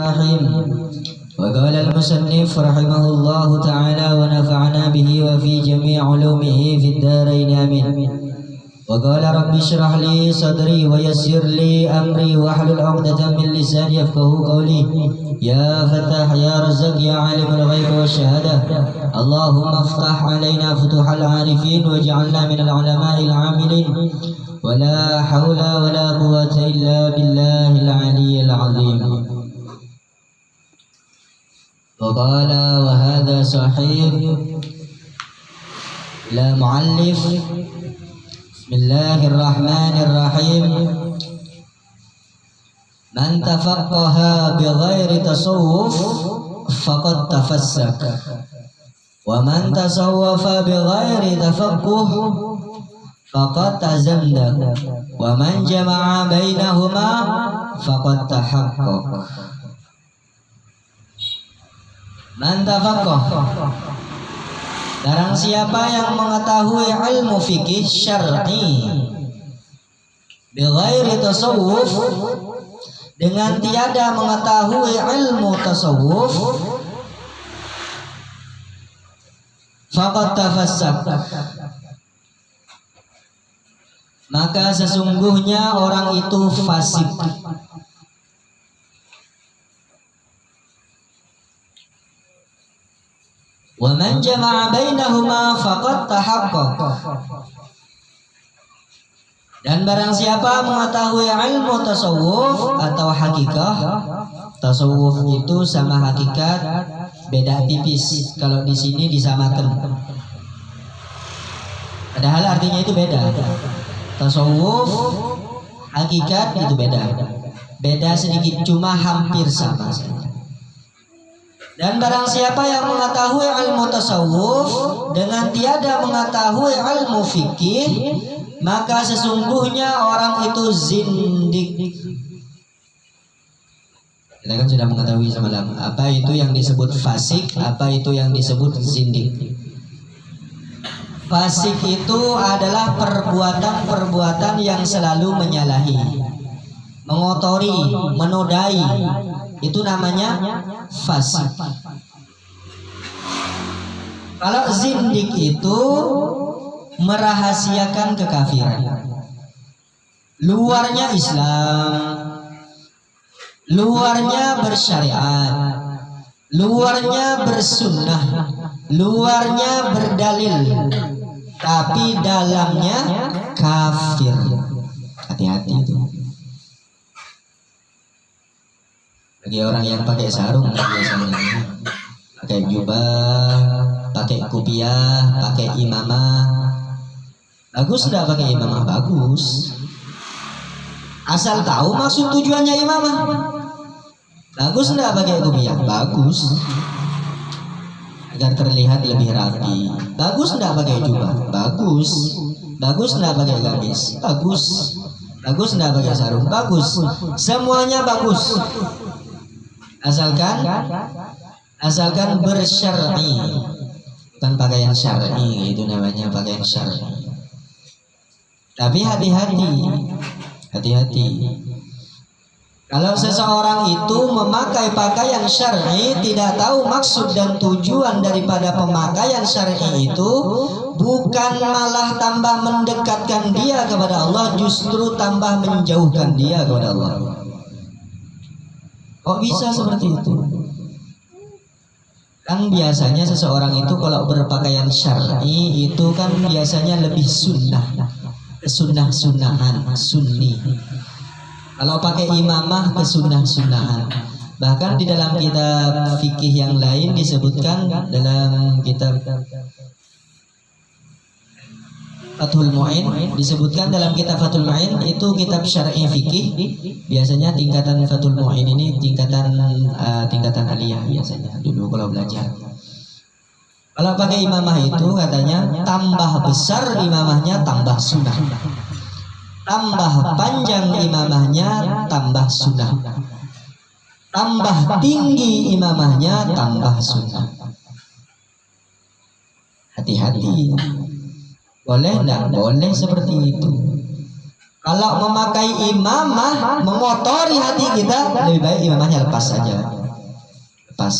الرحيم. وقال المصنف رحمه الله تعالى ونفعنا به وفي جميع علومه في الدارين آمين. وقال رب اشرح لي صدري ويسر لي أمري واحلل عقدة من لساني يفقهوا قولي. يا فتاح يا رزاق يا عالم الغيب والشهادة اللهم افتح علينا فتوح العارفين واجعلنا من العلماء العاملين. ولا حول ولا قوة إلا بالله العلي العظيم. وقال وهذا صحيح لا معلف. بسم الله الرحمن الرحيم. من تفقه بغير تصوف فقد تفسق ومن تصوف بغير تفقه فقد تزندق ومن جمع بينهما فقد تحقق. Man tafaqah, barang siapa yang mengetahui ilmu fikih syar'i bighairi tasawuf, dengan tiada mengetahui ilmu tasawuf, faqad tafassaq, maka sesungguhnya orang itu fasik. Wa man jama'a bainahuma faqad tahaqqaq, dan barang siapa mengetahui ilmu tasawuf atau hakikah. Tasawuf itu sama hakikat beda tipis, kalau di sini disamakan, padahal artinya itu beda. Tasawuf, hakikat itu beda sedikit, cuma hampir sama saja. Dan barang siapa yang mengetahui ilmu tasawuf dengan tiada mengetahui ilmu fikih, maka sesungguhnya orang itu zindik. Kita kan sudah mengetahui semalam apa itu yang disebut fasik, apa itu yang disebut zindik. Fasik itu adalah perbuatan-perbuatan yang selalu menyalahi, mengotori, menodai. Itu namanya fasik. Kalau zindik itu merahasiakan kekafiran. Luarnya Islam, luarnya bersyariat, luarnya bersunnah, luarnya berdalil, tapi dalamnya kafir. Hati-hati itu. Bagi orang yang pakai sarung biasanya, pakai jubah, pakai kupiah, pakai imamah, bagus enggak pakai imamah? Bagus, asal tahu maksud tujuannya imamah. Bagus enggak pakai kupiah? Bagus, agar terlihat lebih rapi. Bagus enggak pakai jubah? Bagus. Bagus enggak pakai gamis? Bagus. Bagus enggak pakai sarung? Bagus. Semuanya bagus. Asalkan bersyar'i, bukan pakaian syar'i, itu namanya pakaian syar'i. Tapi hati-hati. Kalau seseorang itu memakai pakaian syar'i, tidak tahu maksud dan tujuan daripada pemakaian syar'i itu, bukan malah tambah mendekatkan dia kepada Allah, justru tambah menjauhkan dia kepada Allah. Kok bisa seperti itu? Kan biasanya seseorang itu kalau berpakaian syar'i itu kan biasanya lebih sunnah, kesunnah-sunnahan, sunni. Kalau pakai imamah, kesunnah-sunnahan. Bahkan di dalam kitab fikih yang lain disebutkan, dalam kitab Fathul Mu'in disebutkan, dalam kitab Fathul Mu'in itu kitab syar'i fikih. Biasanya tingkatan Fathul Mu'in ini tingkatan aliyah biasanya dulu kalau belajar. Kalau pakai imamah itu katanya tambah besar imamahnya tambah sunnah, tambah panjang imamahnya tambah sunnah, tambah tinggi imamahnya tambah sunnah. Hati-hati. Boleh enggak? Boleh seperti itu. Kalau memakai imamah mengotori hati kita, lebih baik imamahnya lepas saja. Lepas.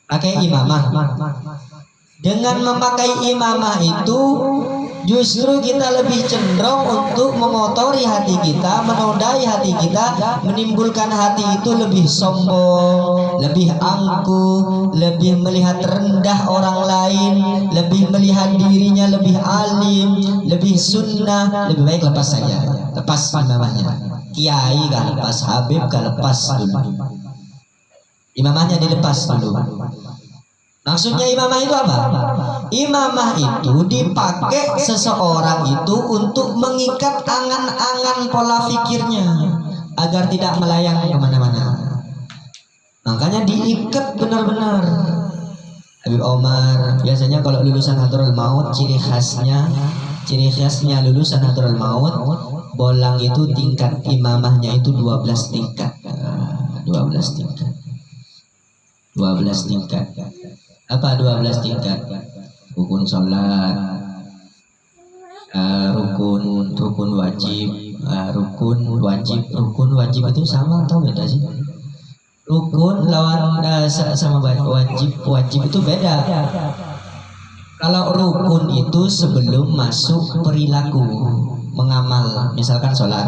Pakai imamah. Dengan memakai imamah itu justru kita lebih cenderung untuk mengotori hati kita, menodai hati kita, menimbulkan hati itu lebih sombong, lebih angkuh, lebih melihat rendah orang lain, lebih melihat dirinya lebih alim, lebih sunnah. Lebih baik lepas saja, lepas imamahnya. Kiai gak lepas, Habib gak lepas dulu, imamahnya dilepas dulu. Maksudnya imamah itu apa? Imamah itu dipakai seseorang itu untuk mengikat angan-angan pola pikirnya agar tidak melayang kemana-mana. Makanya diikat benar-benar. Habib Omar biasanya kalau lulusan Hadhrul Maut ciri khasnya lulusan Hadhrul Maut bolang itu tingkat imamahnya itu 12 tingkat. 12 tingkat. 12 tingkat. Apa 12 tingkat? Rukun sholat, rukun wajib, rukun wajib itu sama atau beda sih? Rukun lawan sama wajib itu beda. Kalau rukun itu sebelum masuk perilaku mengamal, misalkan sholat.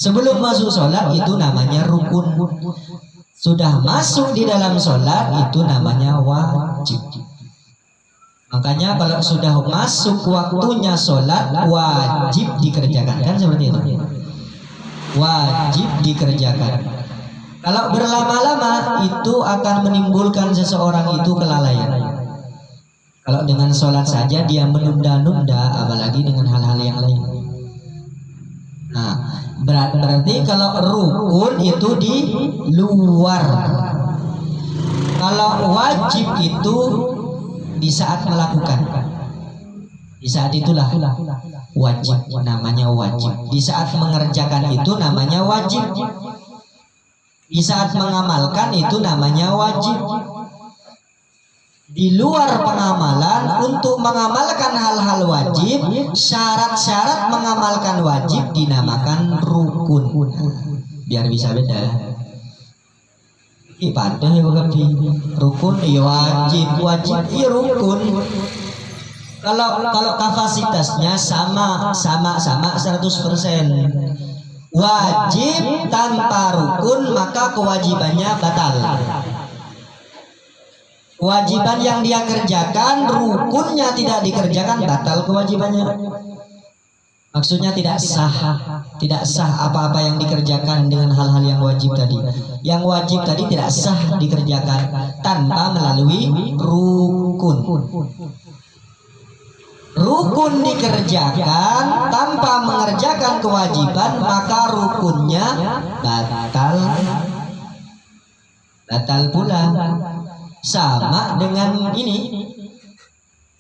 Sebelum masuk sholat itu namanya rukun. Sudah masuk di dalam sholat itu namanya wajib. Makanya kalau sudah masuk waktunya sholat wajib dikerjakan, kan seperti itu. Wajib dikerjakan. Kalau berlama-lama itu akan menimbulkan seseorang itu kelalaian. Kalau dengan sholat saja dia menunda-nunda, apalagi dengan hal-hal yang lain. Nah, berarti kalau rukun itu di luar. Kalau wajib itu di saat melakukan. Di saat itulah wajib, namanya wajib. Di saat mengerjakan itu namanya wajib. Di saat mengamalkan itu namanya wajib. Di luar pengamalan, untuk mengamalkan hal-hal wajib, syarat-syarat mengamalkan wajib dinamakan rukun. Biar bisa beda. Ibadah ya bukan rukun, iya wajib, iya rukun. Kalau kapasitasnya sama 100%. Wajib tanpa rukun maka kewajibannya batal. Kewajiban yang dia kerjakan, rukunnya tidak dikerjakan, batal kewajibannya. Maksudnya tidak sah apa-apa yang dikerjakan dengan hal-hal yang wajib tadi. Yang wajib tadi tidak sah dikerjakan tanpa melalui rukun. Rukun dikerjakan tanpa mengerjakan kewajiban, maka rukunnya batal pula. Sama dengan ini,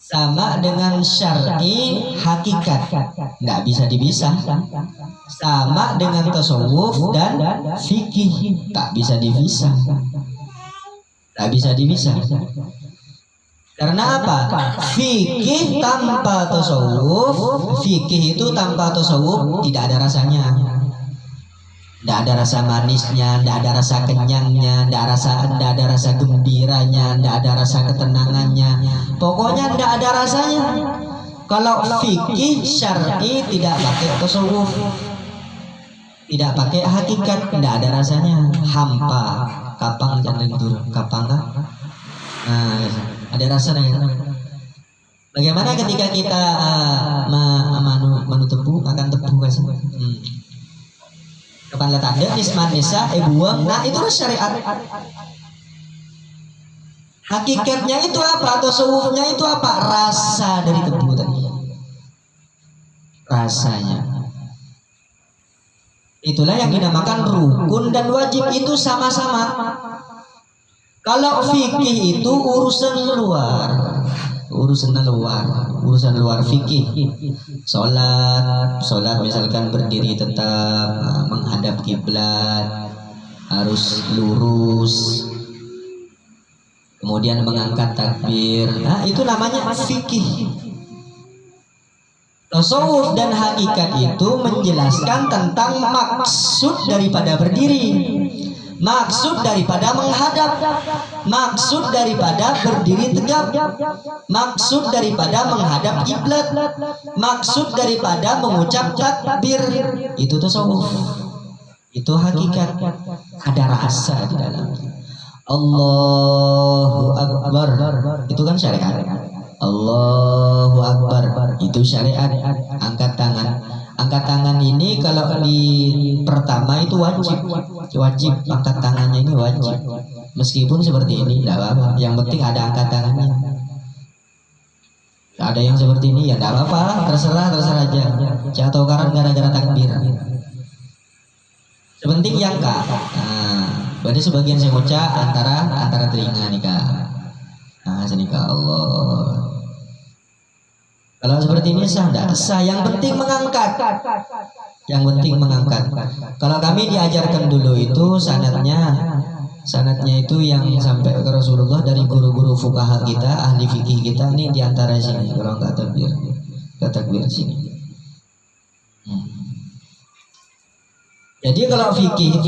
sama dengan syar'i hakikat, nggak bisa dipisah. Sama dengan tasawuf dan fikih, tak bisa dipisah. Tak bisa dipisah. Karena apa? Fikih tanpa tasawuf, fikih itu tanpa tasawuf tidak ada rasanya. Tidak ada rasa manisnya, tidak ada rasa kenyangnya, tidak ada rasa gembiranya, tidak ada rasa ketenangannya. Pokoknya tidak ada rasanya. Kalau fikih syar'i tidak pakai tasawuf, tidak pakai hakikat, tidak ada rasanya. Hampa, kapang jangan lentur, kapang kan? Nah, ada rasanya. Bagaimana ketika kita manu tebu, makan tebu kan? Kepala tanda nisman nisa buang. Nah itu syariat. Hakikatnya itu apa? Atau tasawufnya itu apa? Rasa dari tebu tadi. Rasanya. Itulah yang dinamakan rukun dan wajib, itu sama-sama. Kalau fikih itu urusan luar fikih. Sholat misalkan berdiri tetap, menghadap kiblat, harus lurus, kemudian mengangkat takbir. Nah itu namanya fikih. Tasawuf dan hakikat itu menjelaskan tentang maksud daripada berdiri, maksud daripada menghadap, maksud daripada berdiri tegap, maksud daripada menghadap kiblat, maksud daripada mengucap takbir. Itu tasawuf, itu hakikat, ada rasa di dalamnya. Allahu Akbar, itu kan syariat. Allahu Akbar, itu syariat. Angkat tangan, angkat tangan ini kalau di pertama itu wajib, angkat tangannya ini wajib. Meskipun seperti ini tidak apa-apa, yang penting ada angkat tangannya. Ada yang seperti ini ya tidak apa-apa, terserah aja. Jatuh karan gara-gara takbir. Sepenting yang kak. Berarti sebagian saya ucap antara telinga nih kak. Senikah Allah. Kalau seperti ini sah enggak? Sah. Yang penting mengangkat. Yang penting mengangkat. Kalau kami diajarkan dulu itu sanadnya itu yang sampai ke Rasulullah dari guru-guru fuqaha kita, ahli fikih kita nih di antara sini. Kalau enggak takbir sini. Jadi kalau fikih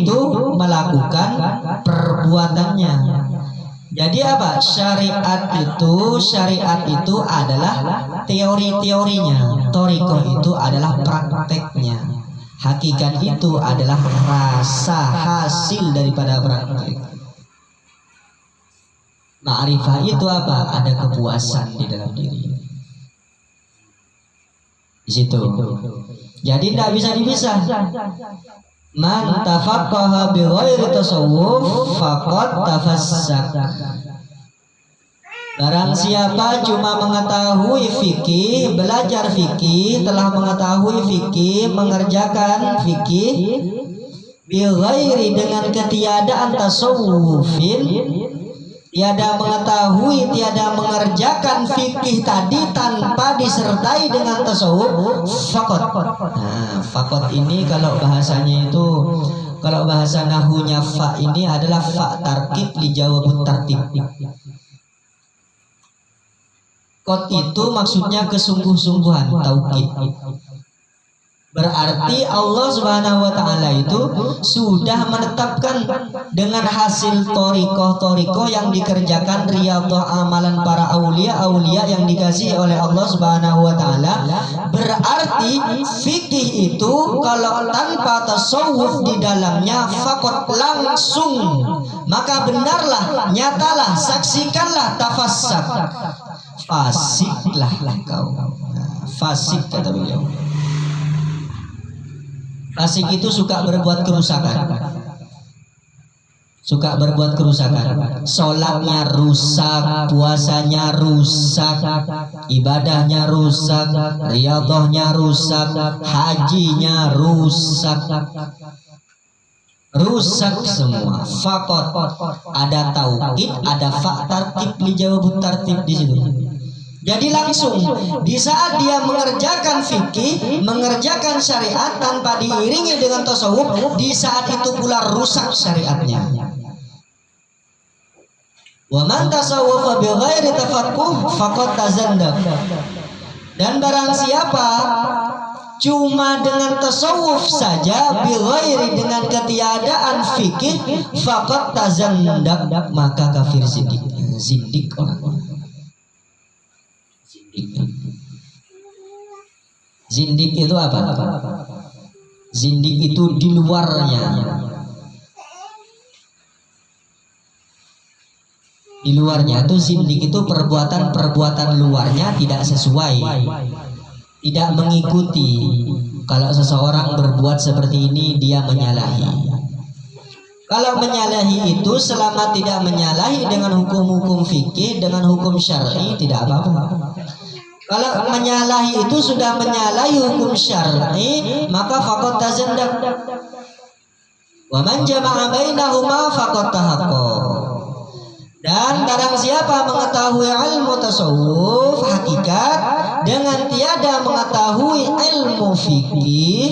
itu melakukan perbuatannya. Jadi apa? Syariat itu adalah teori-teorinya. Thariqah itu adalah prakteknya. Hakikat itu adalah rasa hasil daripada praktek. Ma'rifah itu apa? Ada kepuasan di dalam diri. Di situ. Jadi tidak bisa dipisah. Man tafaqqaha bi ghairi tasawuf faqad tafassak. Barang siapa cuma mengetahui fikih, belajar fikih, telah mengetahui fikih, mengerjakan fikih bi ghairi dengan ketiadaan tasawufin, tiada mengetahui, tiada mengerjakan fikih tadi tanpa disertai dengan tasawuf, faqat. Faqat ini kalau bahasanya itu, kalau bahasa nahunya fa ini adalah fa tarkib li jawabut tartib. Qat itu maksudnya kesungguh-sungguhan, taukid. Berarti Allah Subhanahu wa taala itu sudah menetapkan dengan hasil thariqah yang dikerjakan, riyadhah amalan para aulia yang dikasih oleh Allah Subhanahu wa taala. Berarti fikih itu kalau tanpa tasawuf di dalamnya faqat langsung, maka benarlah, nyatalah, saksikanlah tafassak. Fasiklah engkau. Fasik kata beliau. Fasik itu suka berbuat kerusakan. Suka berbuat kerusakan. Sholatnya rusak, puasanya rusak, ibadahnya rusak, riyadhahnya rusak, hajinya rusak. Rusak semua. Faqat. Ada tauhid, ada fa tartib li jawabut tartib di situ. Jadi langsung di saat dia mengerjakan fikih, mengerjakan syariat tanpa diiringi dengan tasawuf, di saat itu pula rusak syariatnya. Wa man tasawwafa bi ghairi tafaqquh faqad tazandaq. Dan barang siapa cuma dengan tasawuf saja, bi ghairi dengan ketiadaan fikih, faqad tazandaq, maka kafir zindik orang. Zindik itu apa? Zindik itu di luarnya. Di luarnya itu zindik itu perbuatan luarnya tidak sesuai, tidak mengikuti. Kalau seseorang berbuat seperti ini, dia menyalahi. Kalau menyalahi itu selama tidak menyalahi dengan hukum-hukum fikih, dengan hukum syar'i, tidak apa-apa. Kalau menyalahi itu sudah menyalahi hukum syar'i, maka faqad tazandaq. Wa man jama'a bainahuma faqad tahaqqa. Dan barang siapa mengetahui ilmu tasawuf hakikat dengan tiada mengetahui ilmu fikih,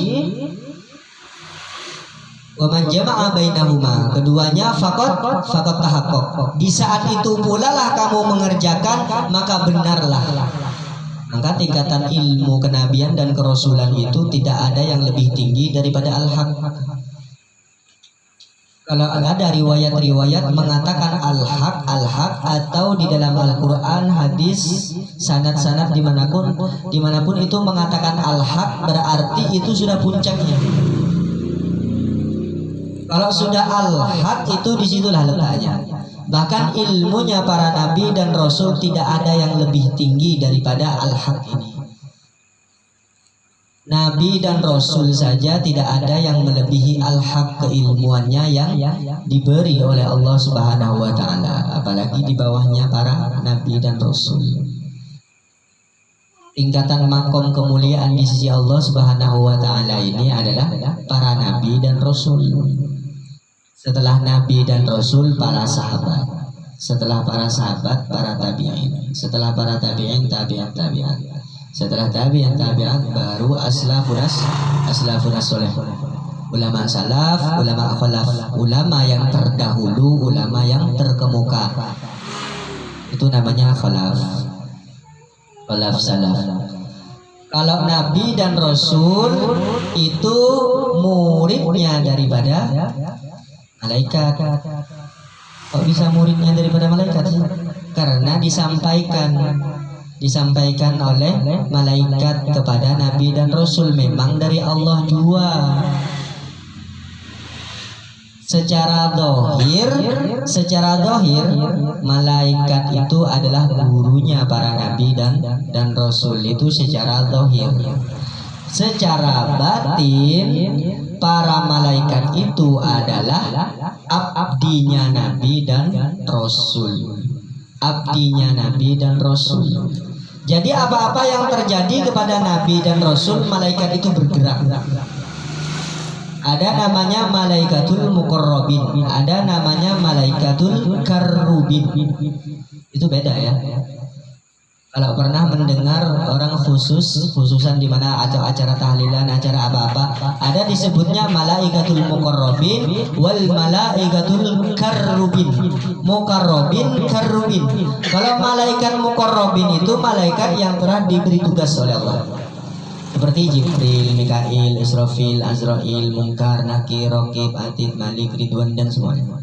wa man jama'a bainahuma, keduanya faqad tahaqqa. Di saat itu pula lah kamu mengerjakan, maka benarlah. Maka tingkatan ilmu kenabian dan kerasulan itu tidak ada yang lebih tinggi daripada al-haq. Kalau ada riwayat-riwayat mengatakan al-haq, al-haq, atau di dalam Al-Quran, hadis, sanad-sanad dimanapun itu mengatakan al-haq, berarti itu sudah puncaknya. Kalau sudah al-haq itu disitulah letaknya. Bahkan ilmunya para nabi dan rasul tidak ada yang lebih tinggi daripada al-haq ini. Nabi dan Rasul saja tidak ada yang melebihi al-haq keilmuannya yang diberi oleh Allah Subhanahu wa Ta'ala, apalagi di bawahnya para Nabi dan Rasul. Tingkatan makom kemuliaan di sisi Allah Subhanahu wa Ta'ala ini adalah para Nabi dan Rasul. Setelah Nabi dan Rasul, para sahabat. Setelah para sahabat, para tabi'in. Setelah para tabi'in, tabi'at. Setelah tabi'in baru aslafunas soleh, ulama salaf, ulama khalaf, ulama yang terdahulu, ulama yang terkemuka, itu namanya khalaf salaf. Kalau nabi dan rasul itu muridnya daripada malaikat. Kok bisa muridnya daripada malaikat? Karena disampaikan oleh malaikat kepada nabi dan rasul, memang dari Allah juga. Secara dohir malaikat itu adalah gurunya para nabi dan rasul, itu secara dohir. Secara batin para malaikat itu adalah abdinya nabi dan rasul. Abdinya nabi dan rasul. Jadi apa-apa yang terjadi kepada nabi dan rasul, malaikat itu bergerak. Ada namanya malaikatul muqarrabin, ada namanya malaikatul karrubin. Itu beda ya. Kalau pernah mendengar orang khususan di mana acara tahlilan, acara apa-apa, ada disebutnya malaikatul muqarrabin wal malaikatul karrubin. Muqarrabin, karrubin. Kalau malaikat muqarrabin itu malaikat yang telah diberi tugas oleh Allah. Seperti Jibril, Mikail, Israfil, Azrail, Munkar, Nakir, Raqib, Atid, Malik, Ridwan dan semuanya.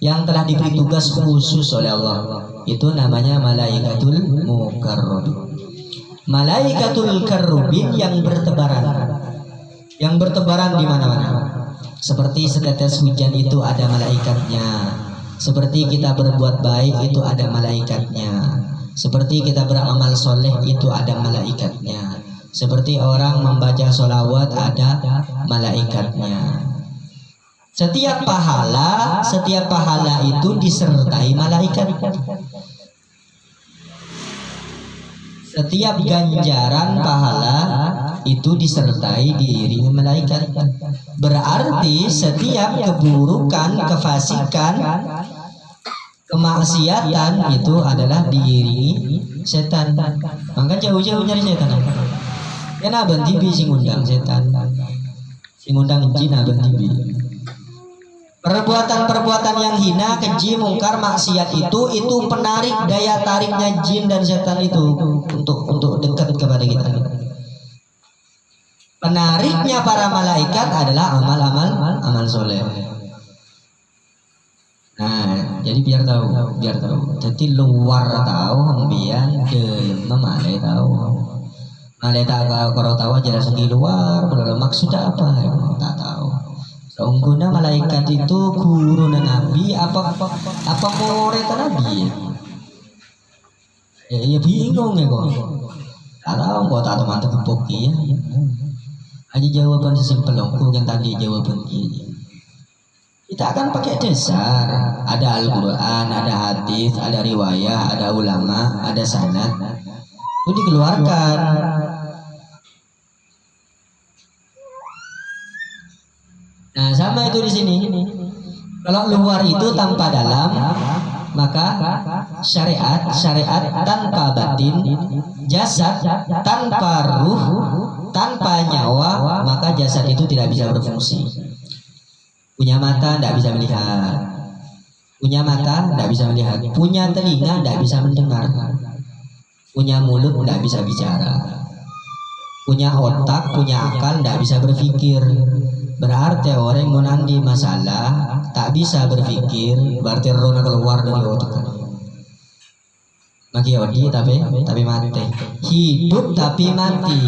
Yang telah diberi tugas khusus oleh Allah. Itu namanya malaikatul muqarrabin. Malaikatul karrubin yang bertebaran. Yang bertebaran di mana-mana. Seperti setetes hujan itu ada malaikatnya. Seperti kita berbuat baik itu ada malaikatnya. Seperti kita beramal soleh itu ada malaikatnya. Seperti orang membaca sholawat ada malaikatnya. Setiap pahala itu disertai malaikat. Setiap ganjaran pahala itu disertai diiringi malaikat. Berarti setiap keburukan, kefasikan, kemaksiatan itu adalah diiringi setan. Maka jauh-jauh nyari setan. Kena bentibi sing undang setan, sing undang jin bentibi. Perbuatan-perbuatan yang hina, keji, mungkar, maksiat itu penarik, daya tariknya jin dan setan itu untuk dekat kepada kita. Penariknya para malaikat adalah amal soleh. Nah, jadi biar tahu. Jadi luar tahu, biar dalam malai tahu. Malai tak kalau tahu aja segi luar, maksudnya apa? Tak tahu. Sungguhnya malaikat itu guru nabi apa murid nabi ya bingung ya kok. Tak tahu kok, tak tahu mantep kepoki ya. Aja jawaban sesimpel longku yang tadi jawaban ini. Kita akan pakai dasar. Ada Al-Quran, ada hadis, ada riwayah, ada ulama, ada sanad. Itu dikeluarkan. Nah, sama itu di sini. Kalau luar itu tanpa dalam, maka syariat tanpa batin, jasad tanpa ruh, tanpa nyawa, maka jasad itu tidak bisa berfungsi. Punya mata tidak bisa melihat, punya telinga tidak bisa mendengar. punya mulut tidak bisa bicara, punya otak, punya akal, tidak bisa berpikir. Berarti orang menandi masalah tak bisa berpikir, berarti rona keluar dari otak. Maki odi tapi mati, hidup tapi mati.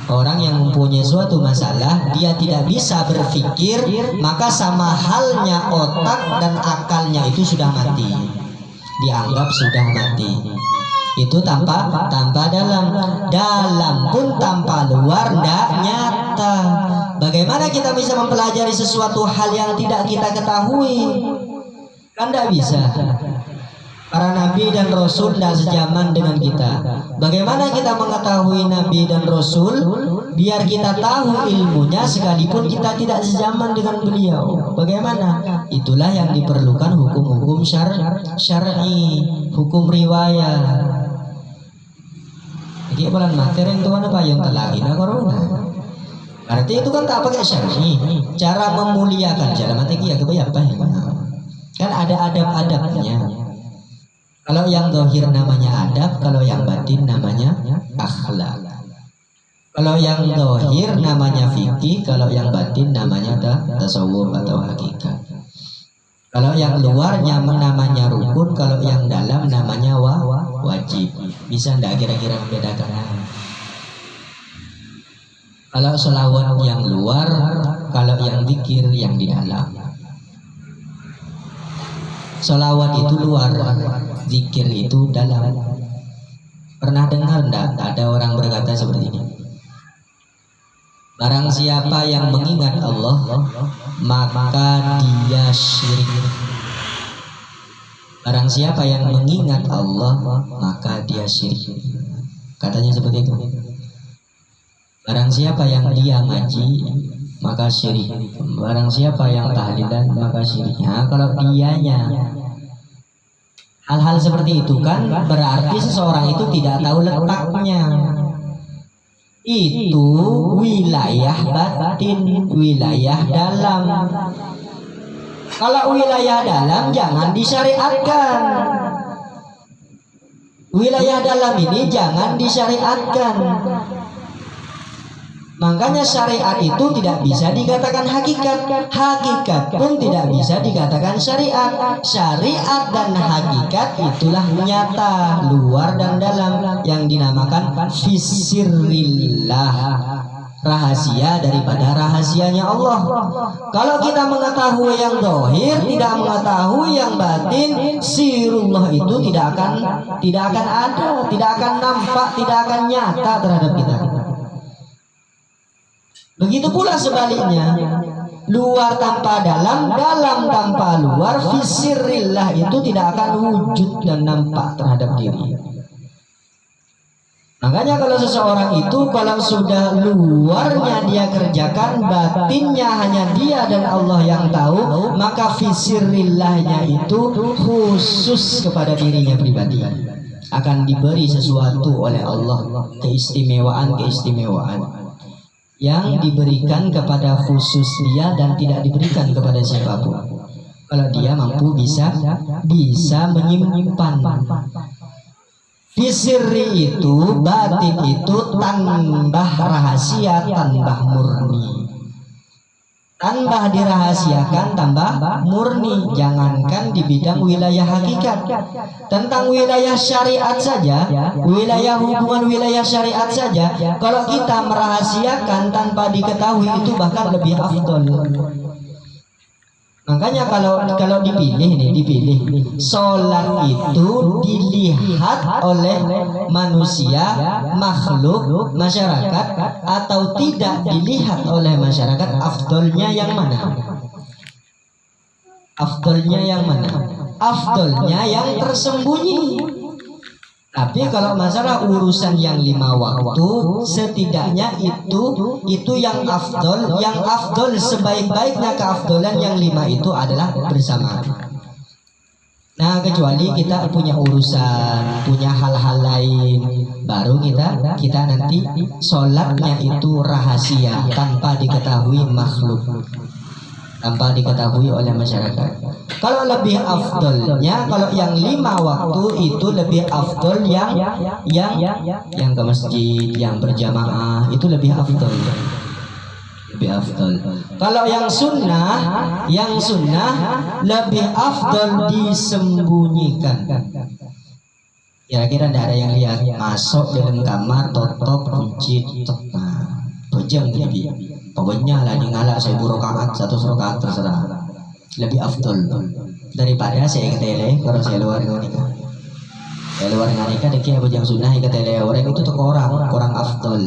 Orang yang mempunyai suatu masalah dia tidak bisa berpikir, maka sama halnya otak dan akalnya itu sudah mati, dianggap sudah mati. Itu tanpa dalam pun tanpa luar tidak nyata. Bagaimana kita bisa mempelajari sesuatu hal yang tidak kita ketahui? Kan tidak bisa. Para nabi dan rasul tidak sejaman dengan kita. Bagaimana kita mengetahui nabi dan rasul? Biar kita tahu ilmunya sekalipun kita tidak sejaman dengan beliau. Bagaimana? Itulah yang diperlukan hukum-hukum syar'i, hukum riwayat. Jadi bulan materi itu mana payung telagi na corona. Berarti itu kan tak pakai syar'i. Cara memuliakan cara mati ya apa ya? Kan ada adab-adabnya. Kalau yang zahir namanya adab, kalau yang batin namanya akhlak. Kalau yang zahir namanya fikih, kalau yang batin namanya tasawuf atau hakikat. Kalau yang luarnya namanya rukun, kalau yang dalam namanya wajib. Bisa enggak kira-kira membedakan? Kalau selawat yang luar, kalau yang zikir yang di dalam. Selawat itu luar, zikir itu dalam. Pernah dengar enggak ada orang berkata seperti ini? Barang siapa yang mengingat Allah, maka dia syirik. Barang siapa yang mengingat Allah, maka dia syirik. Katanya seperti itu. Barang siapa yang dia ngaji, maka syirik. Barang siapa yang tahlilan, maka syirik. Nah, kalau dianya hal-hal seperti itu kan berarti seseorang itu tidak tahu letaknya. Itu wilayah batin, wilayah dalam. Kalau wilayah dalam jangan disyariatkan. Wilayah dalam ini jangan disyariatkan. Makanya syariat itu tidak bisa dikatakan hakikat, hakikat pun tidak bisa dikatakan syariat. Syariat dan hakikat itulah nyata, luar dan dalam, yang dinamakan fisirrillah, rahasia daripada rahasianya Allah. Kalau kita mengetahui yang zahir, tidak mengetahui yang batin, sirullah itu tidak akan ada, tidak akan nampak, tidak akan nyata terhadap kita. Begitu pula sebaliknya, luar tanpa dalam, dalam tanpa luar, fisirrillah itu tidak akan wujud dan nampak terhadap diri. Makanya kalau seseorang itu kalau sudah luarnya dia kerjakan, batinnya hanya dia dan Allah yang tahu, maka fisirillahnya itu khusus kepada dirinya pribadi. Akan diberi sesuatu oleh Allah, keistimewaan yang diberikan kepada khusus dia dan tidak diberikan kepada siapapun. Kalau dia mampu bisa menyimpan. Fisirri itu, batin itu tambah rahasia, tambah murni. Tambah dirahasiakan, tambah murni. Jangankan di bidang wilayah hakikat, tentang wilayah syariat saja, wilayah hubungan wilayah syariat saja, kalau kita merahasiakan tanpa diketahui itu bahkan lebih afdol. Makanya kalau dipilih sholat itu dilihat oleh manusia, makhluk, masyarakat, atau tidak dilihat oleh masyarakat, afdolnya yang mana? Afdolnya yang mana? Afdolnya yang tersembunyi. Tapi kalau masalah urusan yang 5 waktu, setidaknya itu yang afdol. Yang afdol sebaik-baiknya keafdolan yang 5 itu adalah bersama. Nah, kecuali kita punya urusan, punya hal-hal lain, baru kita nanti sholatnya itu rahasia tanpa diketahui makhluk. tanpa diketahui oleh masyarakat. Kalau lebih afdolnya, kalau yang 5 waktu itu lebih afdol yang ke masjid, yang berjamaah itu lebih afdol. Lebih afdol. Kalau yang sunnah lebih afdol disembunyikan. Kira-kira tidak ada yang lihat, masuk dalam kamar, tutup, kunci, bojang jadi. Pokoknya lah ngalak 1000 rakaat, 100 rakaat terserah. Lebih afdol daripada saya ketele kalau saya luar nganika. Saya luar nganika deki bojang sunnah ketele orang itu tuh orang afdol.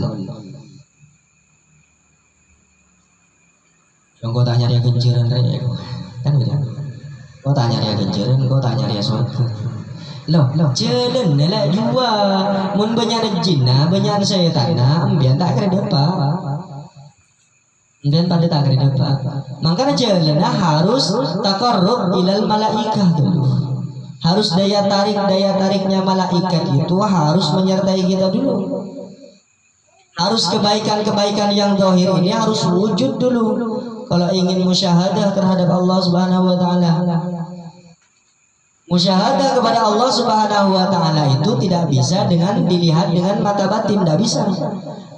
Yang kau tanya dia genceran rek, kan gitu. Kau tanya dia genceran, kau tanya dia surga. Loh, jalan lah jua. Mun banyak jinna, banyak syaitan, ambian tak kira depan. Ambian pada tak kira depan. Makanya jalan harus taqarrub ilal malaikah dulu. Harus daya tariknya malaikat itu harus menyertai kita dulu. Harus kebaikan-kebaikan yang zahir ini harus wujud dulu. Kalau ingin musyahadah terhadap Allah Subhanahu wa taala. Musyahadah kepada Allah Subhanahu wa taala itu tidak bisa dengan dilihat dengan mata batin, tidak bisa.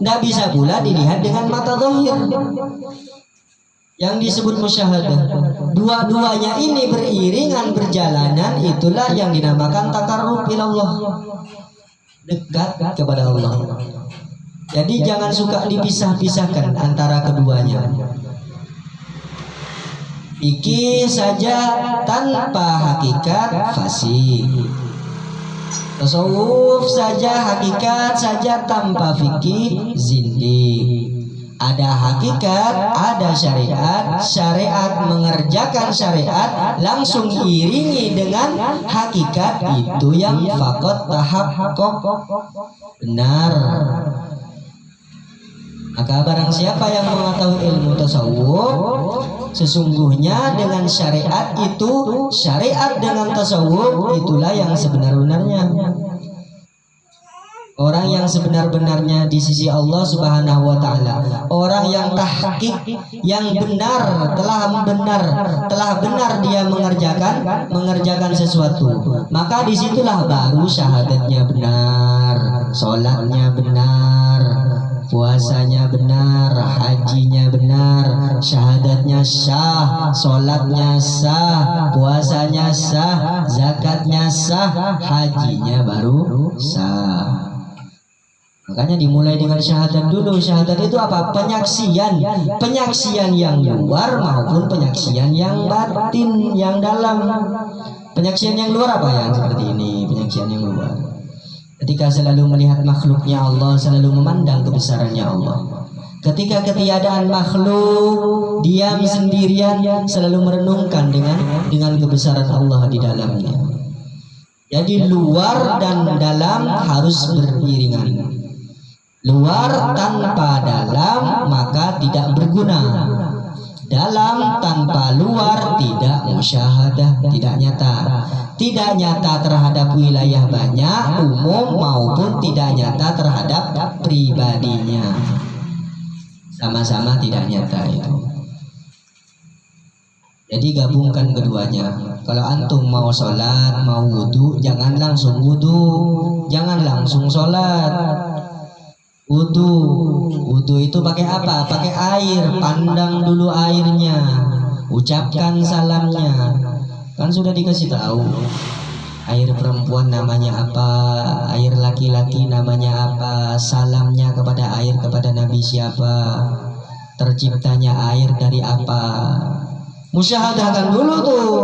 Tidak bisa pula dilihat dengan mata zahir. Yang disebut musyahadah. Dua-duanya ini beriringan berjalanan, itulah yang dinamakan taqarrub ilallah. Dekat kepada Allah. Jadi jangan suka dipisah-pisahkan antara keduanya. Fikih saja tanpa hakikat fasih. Tasawuf saja hakikat saja tanpa fikih zindik. Ada hakikat, ada syariat. Syariat mengerjakan syariat langsung iringi dengan hakikat, itu yang faqat tahaqqaq benar. Maka barang siapa yang mengetahui ilmu tasawuf, sesungguhnya dengan syariat itu, syariat dengan tasawuf itulah yang sebenar-benarnya. Orang yang sebenar-benarnya di sisi Allah Subhanahu wa taala, orang yang tahqiq, yang benar, telah benar dia mengerjakan sesuatu. Maka disitulah baru syahadatnya benar, sholatnya benar, puasanya benar, hajinya benar, syahadatnya sah, sholatnya sah, puasanya sah, zakatnya sah, hajinya baru sah. Makanya dimulai dengan syahadat dulu. Syahadat itu apa? Penyaksian. Penyaksian yang luar maupun penyaksian yang batin, yang dalam. Penyaksian yang luar apa yang seperti ini? Penyaksian yang luar. Ketika selalu melihat makhluknya Allah, selalu memandang kebesarannya Allah. Ketika ketiadaan makhluk, diam sendirian, selalu merenungkan dengan kebesaran Allah di dalamnya. Jadi luar dan dalam harus beriringan. Luar tanpa dalam maka tidak berguna. Dalam tanpa luar tidak musyahadah, tidak nyata. Tidak nyata terhadap wilayah banyak, umum maupun tidak nyata terhadap pribadinya. Sama-sama tidak nyata itu. Jadi gabungkan keduanya. Kalau antum mau sholat, mau wudhu, jangan langsung wudhu, jangan langsung sholat. Wudhu itu pakai apa? Pakai air, pandang dulu airnya, ucapkan salamnya. Kan sudah dikasih tahu. Air perempuan namanya apa, air laki-laki namanya apa, salamnya kepada air kepada Nabi siapa, terciptanya air dari apa. Musyahadahkan dulu tuh.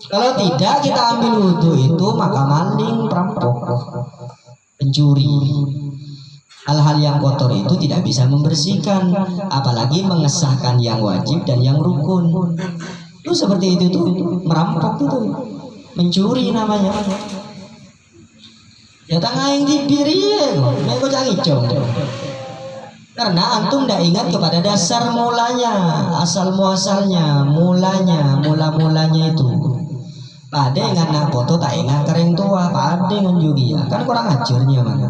Kalau tidak kita ambil wudhu itu, maka maling, perampok, pencuri. Hal-hal yang kotor itu tidak bisa membersihkan, apalagi mengesahkan yang wajib dan yang rukun. Itu seperti itu tuh, merampok itu, mencuri namanya. Ya tangan yang dibiri ya, mereka jangan icong. Karena antum tidak ingat kepada dasar mulanya, asal muasalnya, mula-mulanya itu. Pada yang anak foto tak ingat kering tua, pada yang juga kan kurang ajarnya mana.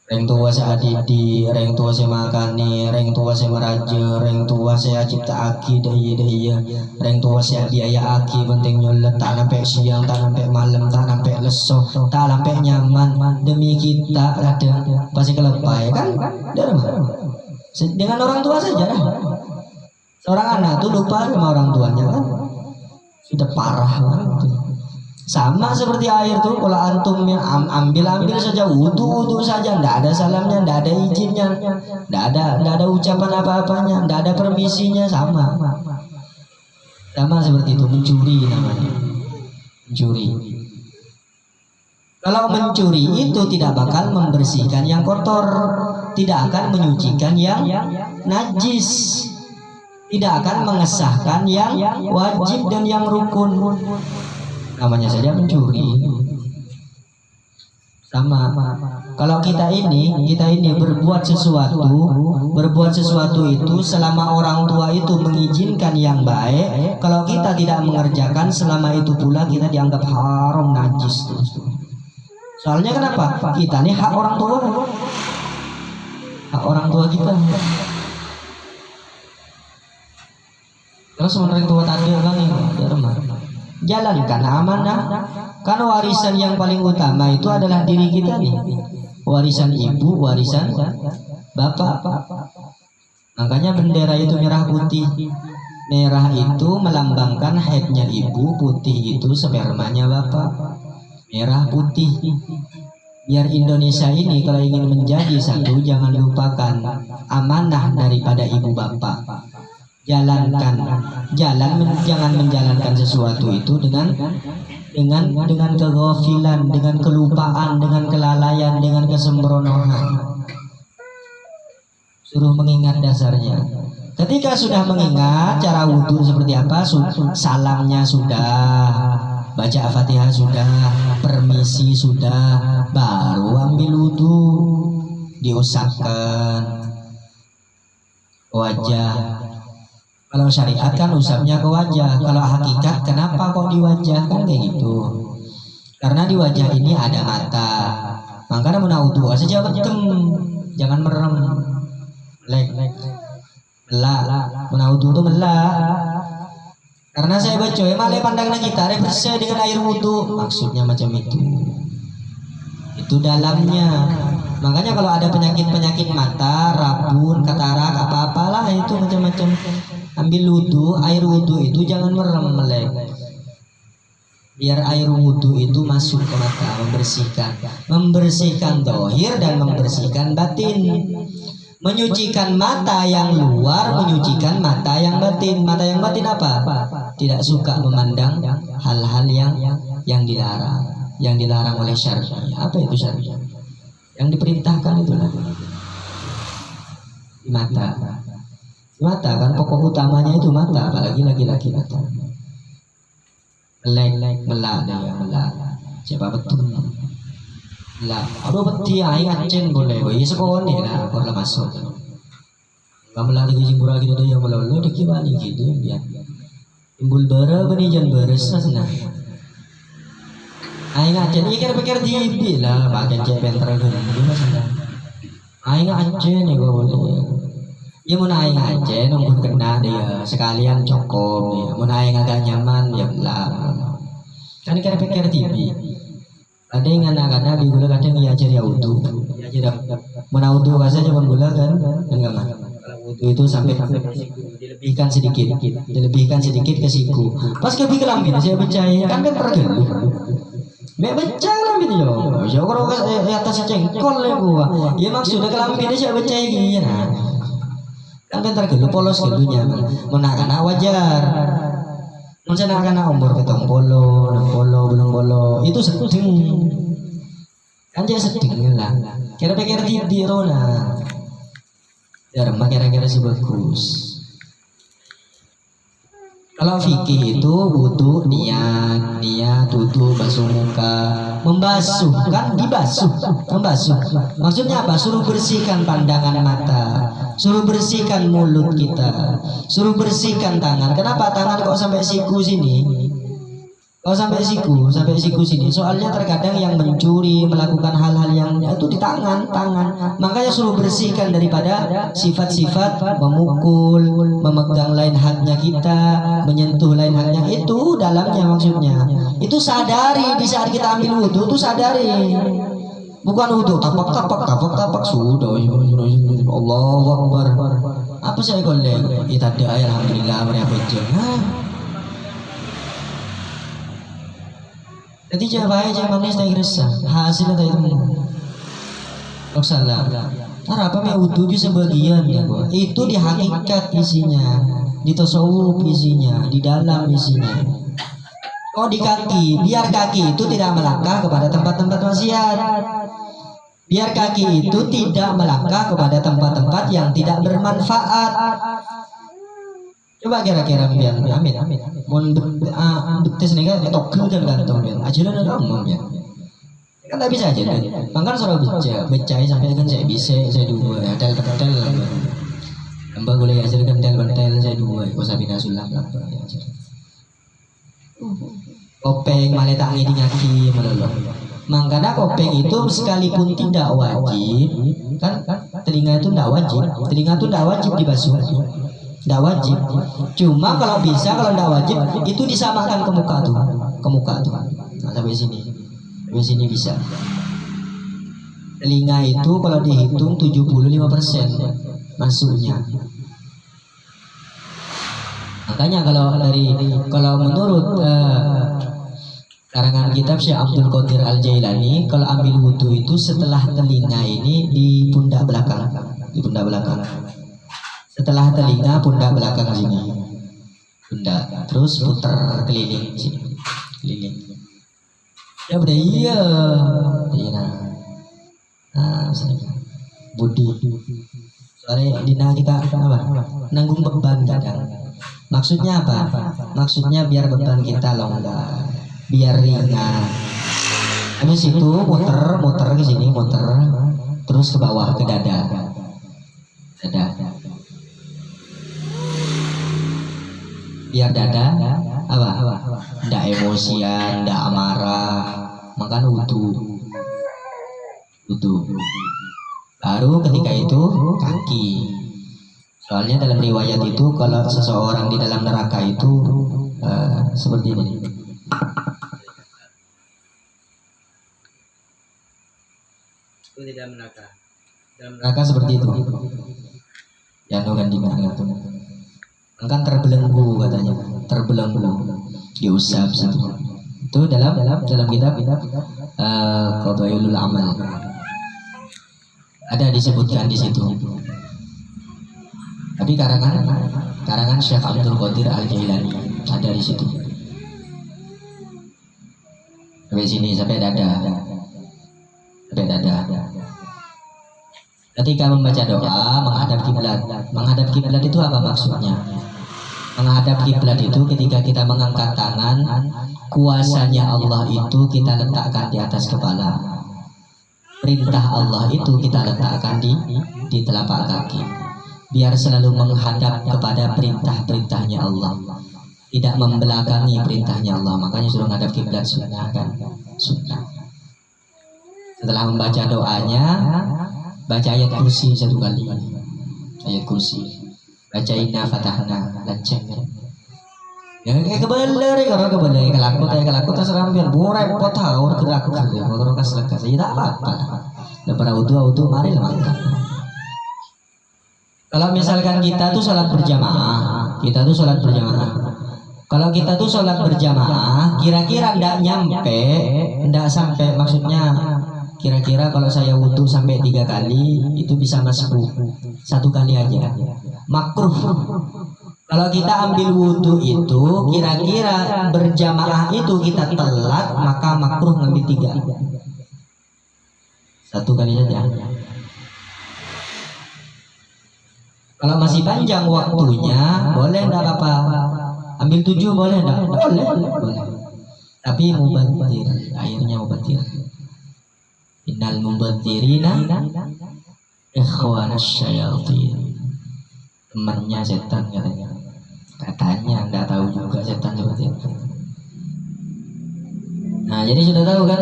Reng tua saya adidi, reng tua saya makani, reng tua saya meraja, reng tua saya cipta aki daya, reng tua saya biaya aki penting nyolet tak sampai siang, tak sampai malam, tak sampai leso, tak sampai nyaman demi kita ada pasti kelepai kan? Dengan orang tua saja dah. Seorang anak tuh lupa sama orang tuanya kan? Sudah parah banget. Sama seperti air tuh, kalau antum ambil saja, wudu saja, ndak ada salamnya, ndak ada izinnya, ndak ada ucapan apa-apanya, ndak ada permisinya, sama seperti itu, mencuri namanya, mencuri. Kalau mencuri itu tidak bakal membersihkan yang kotor, tidak akan menyucikan yang najis, tidak akan mengesahkan yang wajib dan yang rukun. Namanya saja mencuri. Sama. Kalau kita ini berbuat sesuatu itu selama orang tua itu mengizinkan yang baik, kalau kita tidak mengerjakan selama itu pula kita dianggap haram, najis. Soalnya kenapa? Kita nih hak orang tua kita. Terus orang tua tadi kan ya rumah. Jalankan amanah, karena warisan yang paling utama itu adalah diri kita nih, warisan ibu, warisan bapak. Makanya bendera itu merah putih. Merah itu melambangkan haidnya ibu, putih itu spermanya bapak. Merah putih. Biar Indonesia ini kalau ingin menjadi satu, jangan lupakan amanah daripada ibu bapak. Jangan menjalankan sesuatu itu dengan kegafilan, dengan kelupaan, dengan kelalaian, dengan kesembronoan. Suruh mengingat dasarnya. Ketika sudah mengingat cara wudhu seperti apa, salamnya sudah, baca Fatihah sudah, permisi sudah, baru ambil wudhu, diusapkan wajah. Kalau syariat kan usapnya ke wajah, kalau hakikat kenapa kok di wajah kan kayak gitu? Karena di wajah ini ada mata, makanya menaudu saja bekem, jangan merem, melak, menaudu itu melak. Karena saya baca, malah pandangnya kita bersih dengan air wudu, maksudnya macam itu dalamnya. Makanya kalau ada penyakit mata, rabun, katarak, apa-apalah itu macam-macam, ambil wudu, air wudu itu jangan merem melek. Biar air wudu itu masuk ke mata, membersihkan zahir dan membersihkan batin. Menyucikan mata yang luar, menyucikan mata yang batin. Mata yang batin apa? Tidak suka memandang hal-hal yang dilarang oleh syar'i. Apa itu syar'i? Yang diperintahkan itulah mata kan pokok utamanya itu mata, apalagi laki-laki mata. Melak siapa betul melak aduh beti aing acen boleh boy sekolah ni lah kalau masuk kamu lagi jimbura gitu dia malu dikibani gitu biar timbul bara benijan beres sana. Aing acen pikir dibi lah bagian cewek tergen aing acen nih gua boleh ya mau aing acen nunggu kena dia sekalian cokom dia mau aing agak nyaman ya belah kan pikir dibi ada yang anak-anak di gula kadang ya ajar ya utuh ya ajar mau utuh rasanya cuma gula kan enggak mah utuh itu sampai dilebihkan sedikit ke siku pas ke lambin saya percaya kan pergeluh mek becang lambin yo ya kalau atas cengkol le gua ya maksudnya ke lambin saya percaya gini nah kan tergeluh polos geluhnya menakan wajar mencana anak umur ketong bolo belum bolo itu sedih kan dia sedih lah kira-kira di rona jarang kira-kira si bagus. Kalau fikih itu butuh niat wudu, basuh muka, membasuh kan membasuh. Maksudnya apa? Suruh bersihkan pandangan mata, suruh bersihkan mulut kita, suruh bersihkan tangan. Kenapa tangan kok sampai siku sini? Kalau sampai siku sini. Soalnya terkadang yang mencuri, melakukan hal-hal yang itu di tangan. Makanya suruh bersihkan daripada sifat-sifat memukul, memegang lain haknya kita, menyentuh lain haknya. Itu dalamnya maksudnya. Itu sadari di saat kita ambil wudhu, itu sadari. Bukan wudhu tapak sudah. Allahu Akbar. Apa saya golek? Kita doa alhamdulillah mereka jangan. Jadi jangan manis tak resah hasilnya tak itu tak salah. Apa me wudhu sebagian ya, itu di hakikat isinya, di tasawuf isinya, di dalam isinya. Oh di kaki, biar kaki itu tidak melangkah kepada tempat-tempat maksiat. Biar kaki itu tidak melangkah kepada tempat-tempat yang tidak bermanfaat. Coba kira-kira biar amin. Mun betes nih kan togel kan gantong biar ajaran ada omong ya. Kan tak bisa aja kan. Mangkan suruh baca sampai kan saya bisa saya dua tel. Tambah boleh ajar kan tel saya dua. Kau sabina sulam apa ya ajar. Kopeng malah tak ngidi ngaki melolong. Makanya kopeng itu sekalipun tidak wajib kan telinga itu tidak wajib dibasuh. Tidak wajib. Cuma kalau bisa, kalau tidak wajib itu disamakan ke muka tuh. Nah, sampai sini bisa. Telinga itu kalau dihitung 75% masuknya. Makanya kalau menurut karangan kitab Syekh Abdul Qadir Al-Jailani, kalau ambil wudhu itu setelah telinga ini di pundak belakang. Setelah telinga pundak belakang sini, terus putar keliling sini, ya udah iya, nah sini budi, soalnya dina kita apa, nanggung beban kadang, maksudnya apa? Maksudnya biar beban kita longgar, biar ringan. Habis itu muter ke sini, terus ke bawah ke dada. Biar dada apa? Ndak emosian, ndak amarah, makan wudhu. Baru ketika itu kaki. Soalnya dalam riwayat itu kalau seseorang di dalam neraka itu seperti ini. Itu di dalam neraka. Neraka seperti itu. Ya no kan di mana tuh? Kan terbelenggu katanya, diusap situ. Itu dalam kitab Qadhailul Amal. Ada disebutkan di situ. Tapi karangan Syekh Abdul Qadir Al-Jailani ada di situ. Sampai sini sampai dada. Ketika membaca doa menghadap kiblat itu apa maksudnya? Menghadap kiblat itu ketika kita mengangkat tangan, kuasanya Allah itu kita letakkan di atas kepala. Perintah Allah itu kita letakkan di telapak kaki. Biar selalu menghadap kepada perintah-perintahnya Allah, tidak membelakangi perintahnya Allah. Makanya suruh menghadap kiblat sunnah kan? Sunnah. Setelah membaca doanya, baca ayat kursi satu kali. Ayat kursi. Baca inna fatahna lanceng. Ya kayak kebeler kelakut terserah biar burai potau gerak motor kas lekas. Ya tak apa-apa. Lepas wudu mari lah makan. Kalau misalkan kita tuh sholat berjamaah, kalau kita tuh sholat berjamaah, kira-kira ndak sampai, maksudnya kira-kira kalau saya wudhu sampai 3 kali itu bisa masuk 1 kali aja, makruh. Kalau kita ambil wudhu itu kira-kira berjamaah itu kita telat, maka makruh ngambil 3, 1 kali saja. Kalau masih panjang waktunya boleh enggak apa-apa, ambil 7 boleh enggak? Boleh. Tapi mubatir, akhirnya mubatir. Innal mubatirina ikhwanas syayatin. Temannya setan katanya enggak tahu juga setan seperti apa. Nah, jadi sudah tahu kan?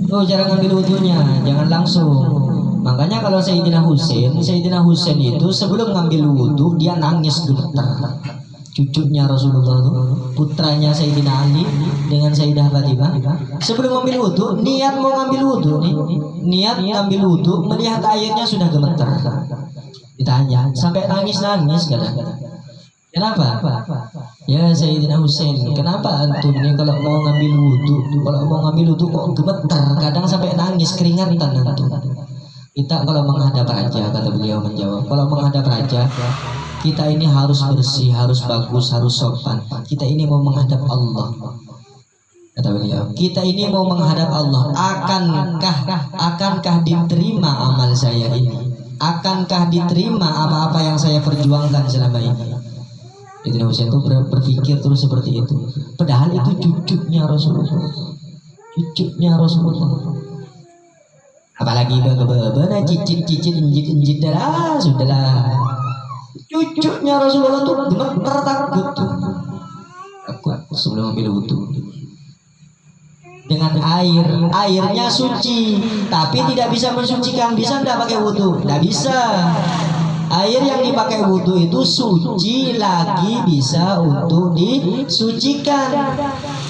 Oh, cara ngambil wudunya, jangan langsung. Makanya kalau Sayyidina Husain itu sebelum ngambil wudu dia nangis gemetar. Cucunya Rasulullah itu, putranya Sayyidina Ali dengan Sayyidah Fatimah, sebelum ngambil wudu, niat mau ngambil wudu nih, niat ngambil wudu, melihat airnya sudah gemetar. Ditanya, sampai nangis kadang-kadang. Kenapa? Ya Sayyidina Husain, kenapa antum ini kalau mau ngambil wudu kok gemetar, kadang sampai nangis keringatan antum. Kita kalau menghadap raja, kata beliau menjawab, kalau menghadap raja kita ini harus bersih, harus bagus, harus sopan. Kita ini mau menghadap Allah, kata beliau. Kita ini mau menghadap Allah. Akankah diterima amal saya ini? Akankah diterima apa-apa yang saya perjuangkan selama ini? Sayyidina Husain itu berpikir terus seperti itu. Padahal itu cucunya Rasulullah. Apalagi bagaimana cicit injit darah, sudahlah. Cucunya Rasulullah tuh gemetar takut sebelum ambil wudu. Dengan airnya suci, tapi tidak bisa mensucikan. Bisa enggak pakai wudu? Enggak bisa. Air yang dipakai wudu itu suci lagi bisa untuk disucikan.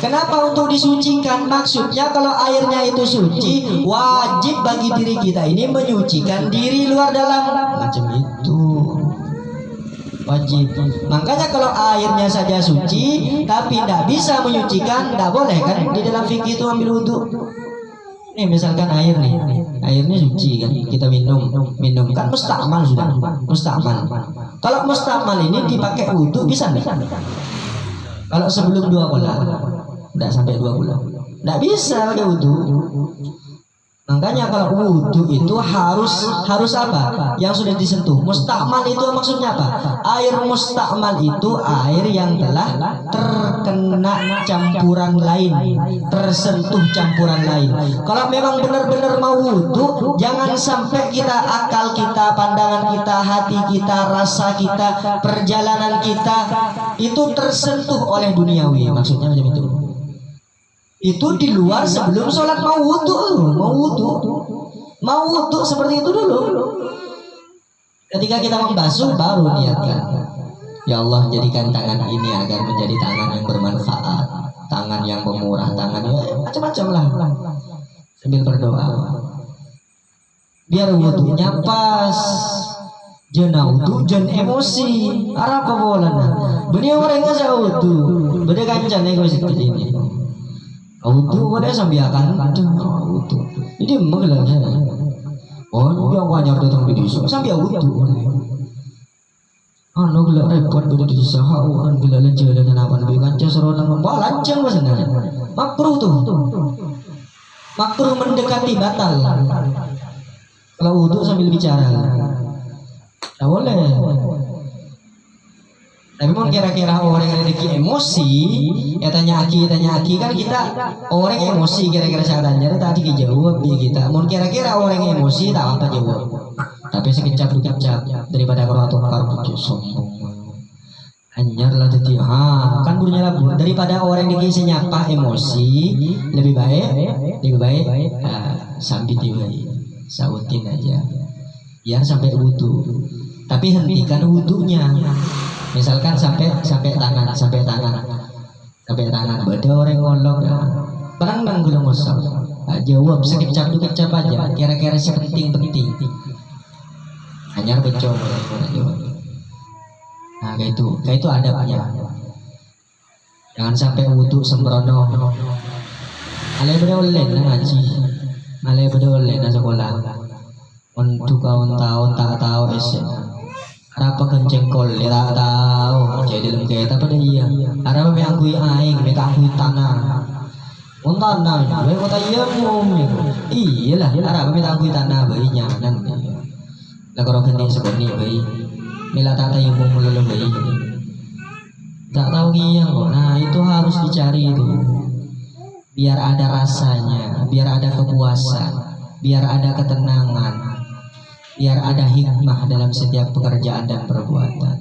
Kenapa untuk disucikan? Maksudnya kalau airnya itu suci, wajib bagi diri kita ini menyucikan diri luar dalam. Macam itu. Wajib. Makanya kalau airnya saja suci tapi tidak bisa menyucikan, tidak boleh kan di dalam fikih itu ambil wudu. Nih misalkan airnya suci kan, kita minum kan mustakmal sudah, mustakmal. Kalau mustakmal ini dipakai wudu bisa enggak? Kalau sebelum 2 bulan, enggak sampai 2 bulan, enggak bisa pakai wudu. Makanya kalau wudu itu harus apa? Yang sudah disentuh. Mustakmal itu maksudnya apa? Air mustakmal itu air yang telah terkena campuran lain, tersentuh campuran lain. Kalau memang benar-benar mau wudu, jangan sampai akal kita, pandangan kita, hati kita, rasa kita, perjalanan kita itu tersentuh oleh duniawi. Maksudnya macam itu. Itu di luar sebelum sholat mau wudu seperti itu dulu. Ketika kita membasuh baru niatkan, ya Allah jadikan tangan ini agar menjadi tangan yang bermanfaat, tangan yang pemurah, tangan yang macam-macam lah, sambil berdoa biar wudunya pas. Jangan wudu, jangan emosi. Arab bolana. Beliau orang nggak saya wudu, beda kancan nego seperti ini. Wudu pada sambiakan wudu. Ini mengelaknya. Oh, yang banyak datang di desa sambil wudu. Anu gelak repot pada di desa. Orang gelak lancar dengan apa lebih kanca seronang membawa lancang maksudnya. Makruh tuh. Makruh mendekati batal. Kalau wudu sambil bicara, tak boleh. Tapi memang kira-kira orang yang ada emosi, ya tanya aki kan kita orang emosi kira-kira saya tanya tadi dijawab dia kita. Mau kira-kira orang yang emosi tak apa jawab. Tapi sekejap daripada kalau sombong. Anyar lah tadi. Kan burunya labu daripada orang yang nyapa emosi lebih baik sambil sautin aja. Ya sampai wudu. Tapi hentikan wudunya. Misalkan sampai tangan, beda orang ngolok, barang belum ngosok, jawab sekecap aja, kira-kira sepenting, hanya becok jawab. Nah kayak itu adabnya, jangan sampai wudu sembrono. Alai beda oleh na sekolah, untuk tahun tak tahu apa kencengkol ya tak tahu jadi dalam kereta pada iya ada apa yang kui aing mereka kui tanah gue kota iya iyalah ada apa yang kui tanah bayi nyaman lah kalau kening seperti bayi mila tata yang mau melulu bayi tak tahu iya kok. Nah itu harus dicari itu biar ada rasanya, biar ada kepuasan, biar ada ketenangan, biar ada hikmah dalam setiap pekerjaan dan perbuatan.